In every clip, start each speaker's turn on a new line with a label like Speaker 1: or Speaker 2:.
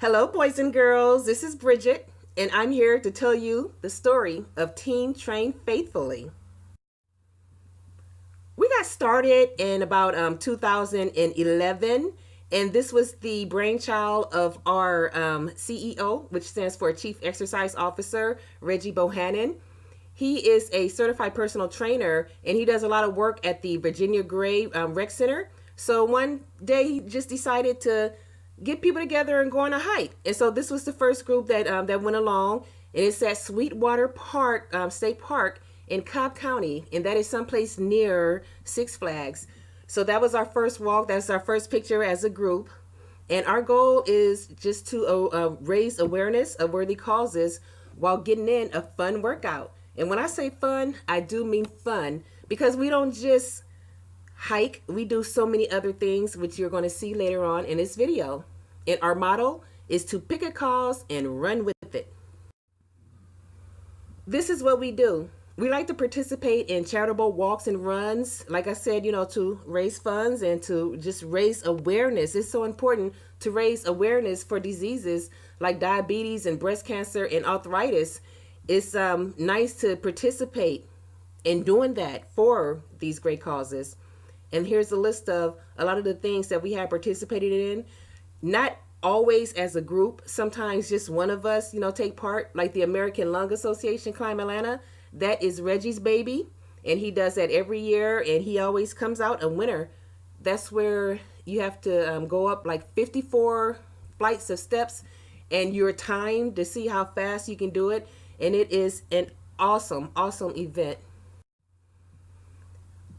Speaker 1: Hello, boys and girls. This is Bridget, and I'm here to tell you the story of Teen Train Faithfully. We got started in about 2011, and this was the brainchild of our CEO, which stands for Chief Exercise Officer, Reggie Bohannon. He is a certified personal trainer, and he does a lot of work at the Virginia Gray Rec Center. So one day he just decided to get people together and go on a hike. And so this was the first group that went along, and it's at Sweetwater Park State Park in Cobb County, and that is someplace near Six Flags. So that was our first walk. That's our first picture as a group. And our goal is just to raise awareness of worthy causes while getting in a fun workout. And when I say fun, I do mean fun because we don't just hike, we do so many other things, which you're going to see later on in this video. And our motto is to pick a cause and run with it. This is what we do. We like to participate in charitable walks and runs, like I said, to raise funds and to just raise awareness. It's so important to raise awareness for diseases like diabetes and breast cancer and arthritis. It's nice to participate in doing that for these great causes. And here's a list of a lot of the things that we have participated in. Not always as a group. Sometimes just one of us, take part, like the American Lung Association Climb Atlanta. That is Reggie's baby, and he does that every year, and he always comes out a winner. That's where you have to go up like 54 flights of steps, and you're timed to see how fast you can do it. And it is an awesome, awesome event.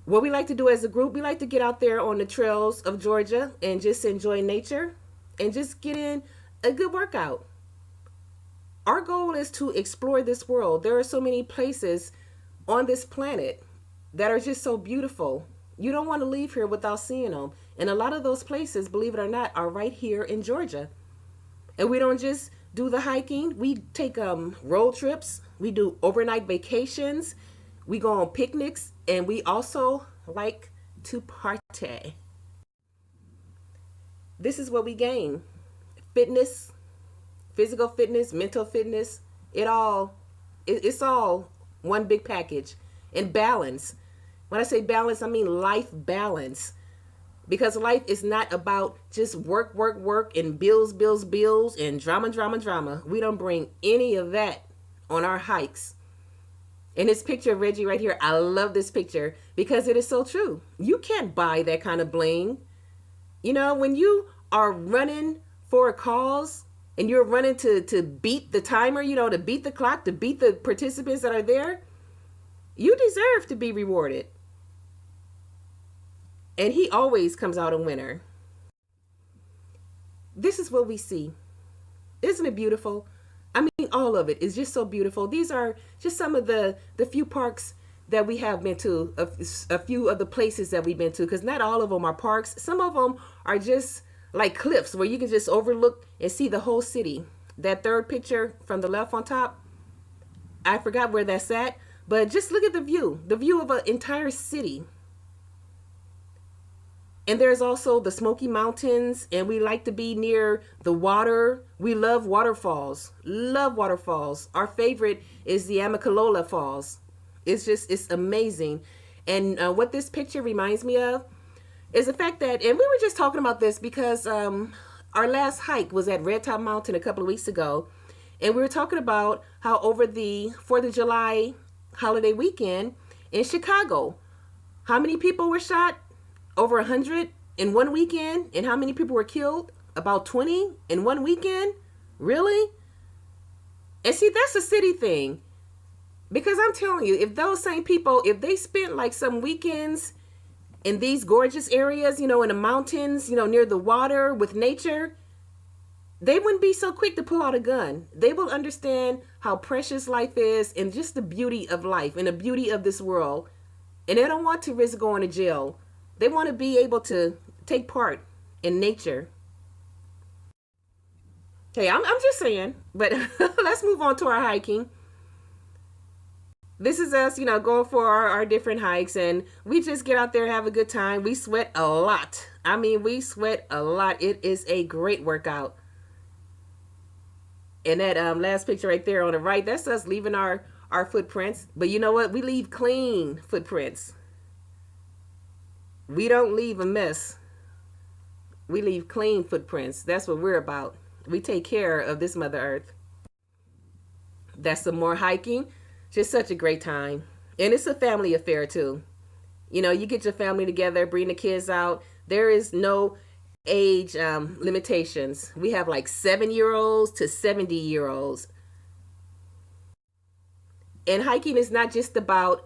Speaker 1: What we like to do as a group, we like to get out there on the trails of Georgia and just enjoy nature and just get in a good workout. Our goal is to explore this world. There are so many places on this planet that are just so beautiful. You don't want to leave here without seeing them. And a lot of those places, believe it or not, are right here in Georgia. And we don't just do the hiking. We take road trips. We do overnight vacations. We go on picnics. And we also like to party. This is what we gain. Fitness, physical fitness, mental fitness, it's all one big package. And balance. When I say balance, I mean life balance. Because life is not about just work, work, work, and bills, bills, bills, and drama, drama, drama. We don't bring any of that on our hikes. And this picture of Reggie right here, I love this picture because it is so true. You can't buy that kind of bling. When you are running for a cause, and you're running to beat the timer, to beat the clock, to beat the participants that are there, you deserve to be rewarded. And he always comes out a winner. This is what we see. Isn't it beautiful? I mean, all of it is just so beautiful. These are just some of the few parks that we have been to, a few of the places that we've been to, because not all of them are parks. Some of them are just like cliffs where you can just overlook and see the whole city. That third picture from the left on top, I forgot where that's at, but just look at the view of an entire city. And there's also the Smoky Mountains, and we like to be near the water. We love waterfalls, love waterfalls. Our favorite is the Amicalola Falls. It's amazing. And what this picture reminds me of is the fact that, and we were just talking about this because our last hike was at Red Top Mountain a couple of weeks ago. And we were talking about how over the 4th of July holiday weekend in Chicago, how many people were shot? Over 100 in one weekend. And how many people were killed? About 20 in one weekend? Really? And see, that's a city thing. Because I'm telling you, if those same people, if they spent like some weekends in these gorgeous areas, in the mountains, near the water with nature, they wouldn't be so quick to pull out a gun. They will understand how precious life is and just the beauty of life and the beauty of this world. And they don't want to risk going to jail. They want to be able to take part in nature. Hey, I'm just saying, but let's move on to our hiking. This is us, going for our different hikes, and we just get out there and have a good time. We sweat a lot. I mean, we sweat a lot. It is a great workout. And that last picture right there on the right, that's us leaving our footprints. But you know what? We leave clean footprints. We don't leave a mess. We leave clean footprints. That's what we're about. We take care of this Mother Earth. That's some more hiking. Just such a great time. And it's a family affair too. You know, you get your family together, bring the kids out. There is no age limitations. We have like 7-year-olds to 70-year-olds. And hiking is not just about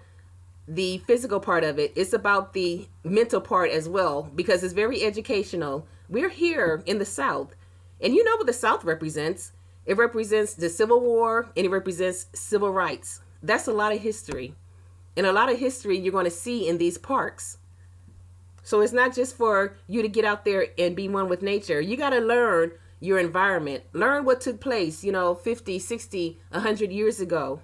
Speaker 1: the physical part of it, it's about the mental part as well, because it's very educational. We're here in the South, and you know what the South represents. It represents the Civil War, and it represents civil rights. That's a lot of history, and a lot of history you're going to see in these parks. So it's not just for you to get out there and be one with nature. You got to learn your environment, learn what took place, 50, 60, 100 years ago.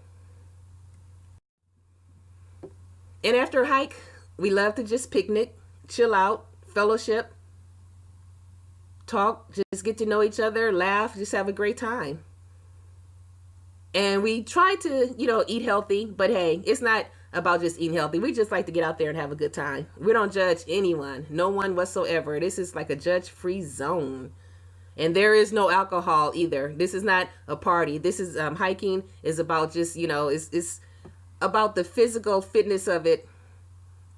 Speaker 1: And after a hike, we love to just picnic, chill out, fellowship, talk, just get to know each other, laugh, just have a great time. And we try to, eat healthy, but hey, it's not about just eating healthy. We just like to get out there and have a good time. We don't judge anyone, no one whatsoever. This is like a judge-free zone. And there is no alcohol either. This is not a party. This is hiking is about just, it's about the physical fitness of it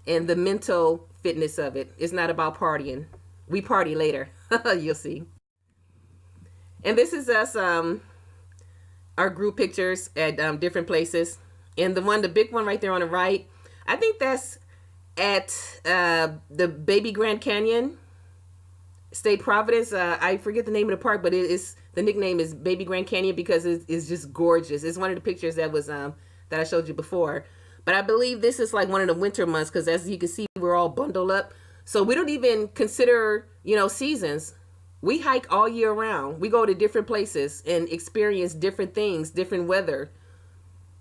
Speaker 1: and the mental fitness of it. It's not about partying. We party later. You'll see. And this is us, our group pictures at different places. And the big one right there on the right, I think that's at the Baby Grand Canyon State Providence. I forget the name of the park, but the nickname is Baby Grand Canyon because it's just gorgeous. It's one of the pictures that was that I showed you before. But I believe this is like one of the winter months because as you can see, we're all bundled up. So we don't even consider, seasons. We hike all year round. We go to different places and experience different things, different weather.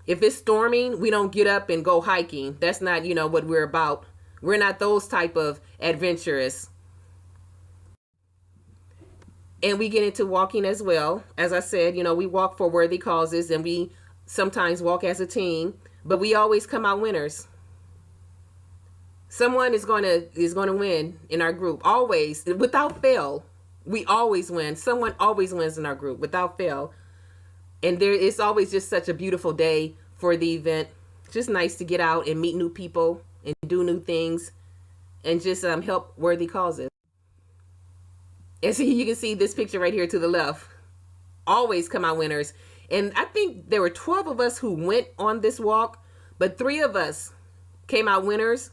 Speaker 1: If it's storming, we don't get up and go hiking. That's not, what we're about. We're not those type of adventurous. And we get into walking as well. As I said, we walk for worthy causes and we sometimes walk as a team, but we always come out winners. Someone is going to win in our group, always, without fail. We always win. Someone always wins in our group without fail. And it's always just such a beautiful day for the event. Just nice to get out and meet new people and do new things and just help worthy causes. And so you can see this picture right here to the left. Always come out winners. And I think there were 12 of us who went on this walk, but 3 of us came out winners,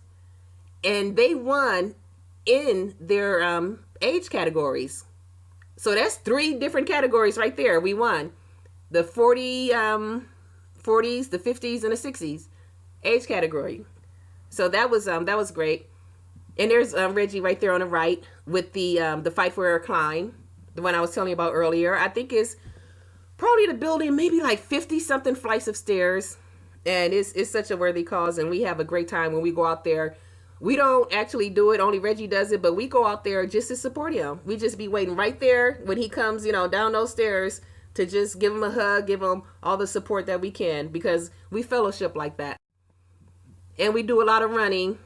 Speaker 1: and they won in their age categories. So that's 3 different categories right there. We won the 40s, the 50s, and the 60s age category. So that was great. And there's Reggie right there on the right with the Fight for Air climb, the one I was telling you about earlier. I think it's probably the building, maybe like 50 something flights of stairs. And it's such a worthy cause. And we have a great time when we go out there. We don't actually do it. Only Reggie does it. But we go out there just to support him. We just be waiting right there when he comes, down those stairs to just give him a hug, give him all the support that we can because we fellowship like that. And we do a lot of running.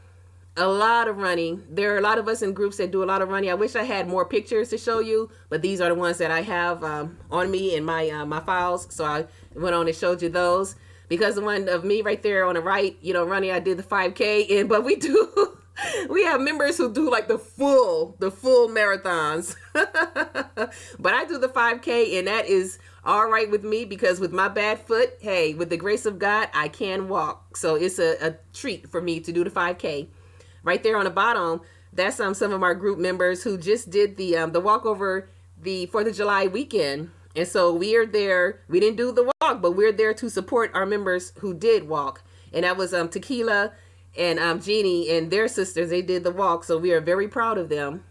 Speaker 1: A lot of running. There are a lot of us in groups that do a lot of running. I wish I had more pictures to show you, but these are the ones that I have on me in my files. So I went on and showed you those because the one of me right there on the right, running, I did the 5K but we have members who do like the full marathons, but I do the 5K and that is all right with me because with my bad foot, hey, with the grace of God, I can walk. So it's a treat for me to do the 5K. Right there on the bottom, that's some of our group members who just did the walk over the 4th of July weekend. And so we are there. We didn't do the walk, but we're there to support our members who did walk. And that was Tequila and Jeannie and their sisters. They did the walk. So we are very proud of them.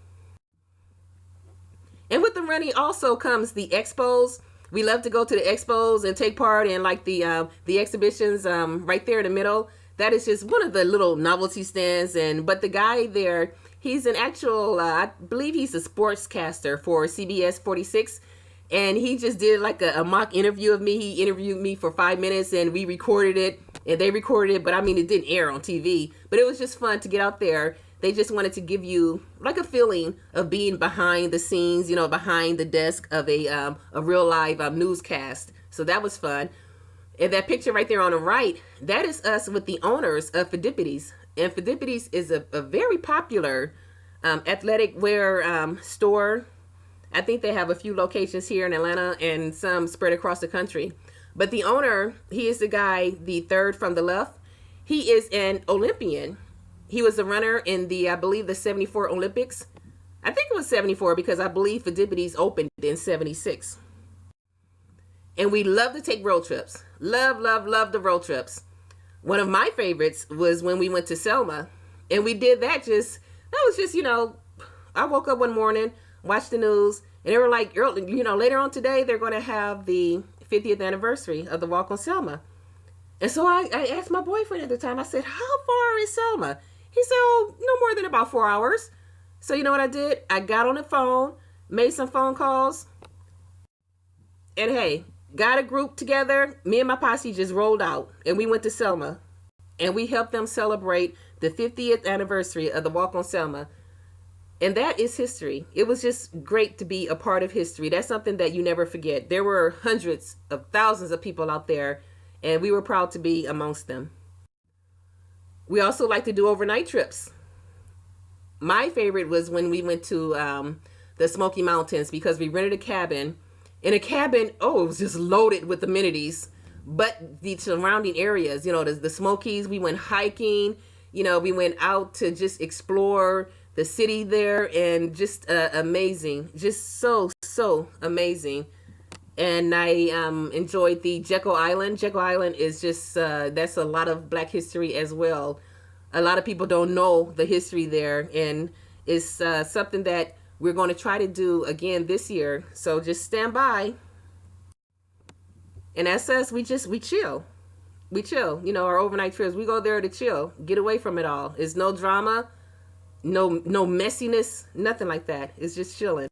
Speaker 1: And with the running also comes the expos. We love to go to the expos and take part in like the exhibitions right there in the middle. That is just one of the little novelty stands. But the guy there, he's an actual, I believe he's a sportscaster for CBS 46. And he just did like a mock interview of me. He interviewed me for 5 minutes, and we recorded it, and they recorded it, but I mean, it didn't air on TV. But it was just fun to get out there. They just wanted to give you like a feeling of being behind the scenes, you know, behind the desk of a real live newscast. So that was fun. And that picture right there on the right, that is us with the owners of Phidippides. And Phidippides is a very popular athletic wear store. I think they have a few locations here in Atlanta and some spread across the country. But the owner, he is the guy, the third from the left. He is an Olympian. He was a runner in the, I believe, the 74 Olympics. I think it was 74 because I believe Phidippides opened in 76. And we love to take road trips. Love, love, love the road trips. One of my favorites was when we went to Selma. And we did that was just, you know, I woke up one morning, watched the news, and they were like, you know, later on today, they're going to have the 50th anniversary of the Walk on Selma. And so I asked my boyfriend at the time, I said, how far is Selma? He said, oh, no more than about 4 hours. So you know what I did? I got on the phone, made some phone calls, and hey, got a group together. Me and my posse just rolled out, and we went to Selma, and we helped them celebrate the 50th anniversary of the Walk on Selma. And that is history. It was just great to be a part of history. That's something that you never forget. There were hundreds of thousands of people out there, and we were proud to be amongst them. We also like to do overnight trips. My favorite was when we went to the Smoky Mountains because we rented a cabin. In a cabin, it was just loaded with amenities. But the surrounding areas, you know, the Smokies, we went hiking. You know, we went out to just explore the city there, and just amazing. Just so amazing. And I enjoyed the Jekyll Island. Jekyll Island is just, that's a lot of Black history as well. A lot of people don't know the history there, and it's something that we're going to try to do again this year. So just stand by. And as us, we chill. We chill. You know, our overnight trips, we go there to chill, get away from it all. It's no drama, no messiness, nothing like that. It's just chilling.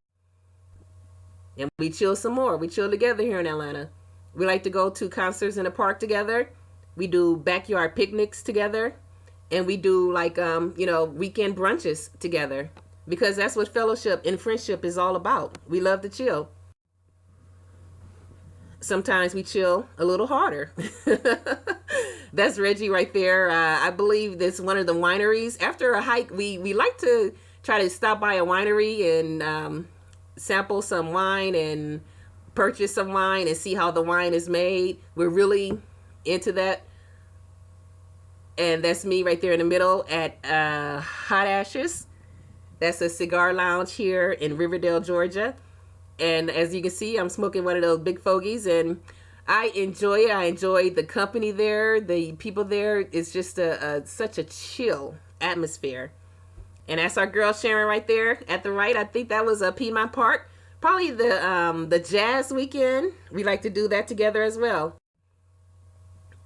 Speaker 1: And we chill some more. We chill together here in Atlanta. We like to go to concerts in the park together. We do backyard picnics together. And we do like, you know, weekend brunches together. Because that's what fellowship and friendship is all about. We love to chill. Sometimes we chill a little harder. That's Reggie right there. I believe that's one of the wineries. After a hike, we like to try to stop by a winery and sample some wine and purchase some wine and see how the wine is made. We're really into that. And that's me right there in the middle at Hot Ashes. That's a cigar lounge here in Riverdale, Georgia. And as you can see, I'm smoking one of those big fogies, and I enjoy it. I enjoy the company there. The people there. It's just such a chill atmosphere. And that's our girl Sharon right there at the right. I think that was a Piedmont Park. Probably the jazz weekend. We like to do that together as well.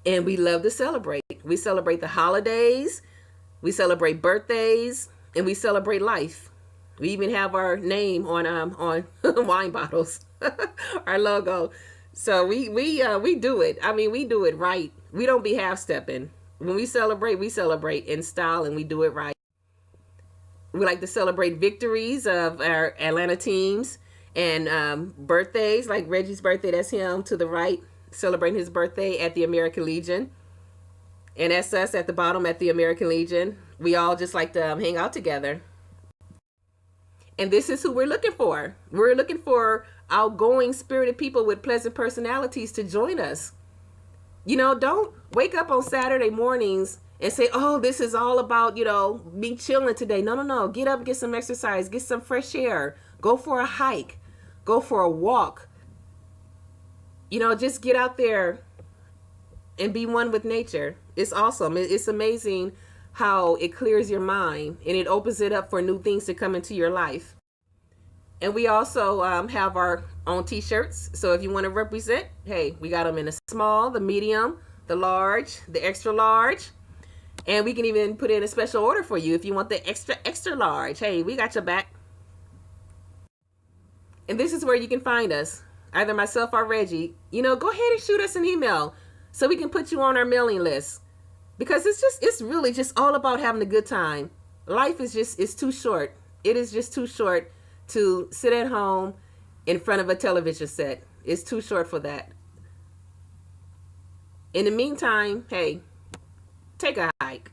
Speaker 1: And we love to celebrate. We celebrate the holidays. We celebrate birthdays, and we celebrate life. We even have our name on wine bottles, our logo. So we do it. I mean, we do it right. We don't be half stepping. When we celebrate in style, and we do it right. We like to celebrate victories of our Atlanta teams and birthdays, like Reggie's birthday. That's him to the right, celebrating his birthday at the American Legion. And that's us at the bottom at the American Legion. We all just like to hang out together. And this is who we're looking for. We're looking for outgoing, spirited people with pleasant personalities to join us. You know, don't wake up on Saturday mornings and say, oh, this is all about, you know, me chilling today. No. Get up, get some exercise, get some fresh air. Go for a hike. Go for a walk. You know, just get out there and be one with nature. It's awesome. It's amazing how it clears your mind and it opens it up for new things to come into your life. And we also have our own t-shirts. So if you want to represent, hey, we got them in the small, the medium, the large, the extra large. And we can even put in a special order for you if you want the extra large. Hey, we got your back. And this is where you can find us either myself or Reggie, go ahead and shoot us an email so we can put you on our mailing list. Because it's really just all about having a good time. Life is too short. It is just too short to sit at home in front of a television set. It's too short for that. In the meantime, hey, take a hike.